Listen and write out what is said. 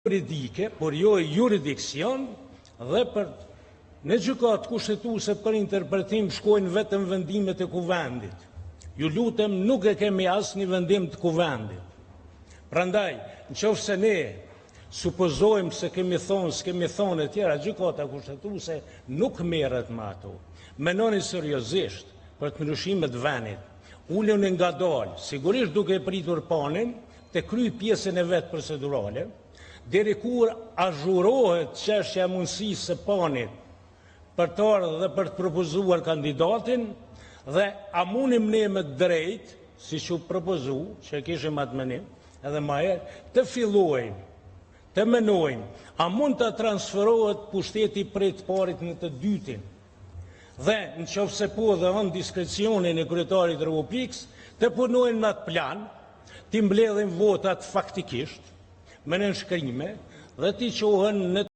juridike, por jo juridikcion, dhe për në gjykatë kushtetuese për interpretim shkojnë vetëm vendimet e kuvendit. Ju lutem, nuk e kemi asnjë vendim të kuvendit. Prandaj, nëse ne supozojmë se kemi thonë, s'kemi thonë e tjera, gjykata kushtetuese nuk merret me ato. Mendoni seriozisht për të ndryshimet vendit. Ulën ngadalë, sigurisht duke pritur panin, të kryj pjesën e vetë procedurale, deri kur azhurohet çështja e mundësisë së panit për të ardhur dhe për të propozuar kandidatin, dhe a mundim ne me drejt, siç u propozu, që kishim atë menim, edhe më herë, të fillojmë, të menojmë, a mund të transferohet pushteti prej të parit në të dytin, dhe nëse po dhe ënd diskrecionin e kryetarit të Republikës, të punojmë në atë plan, të mbledhim votat faktikisht, me nënshkrime, dhe të qohen në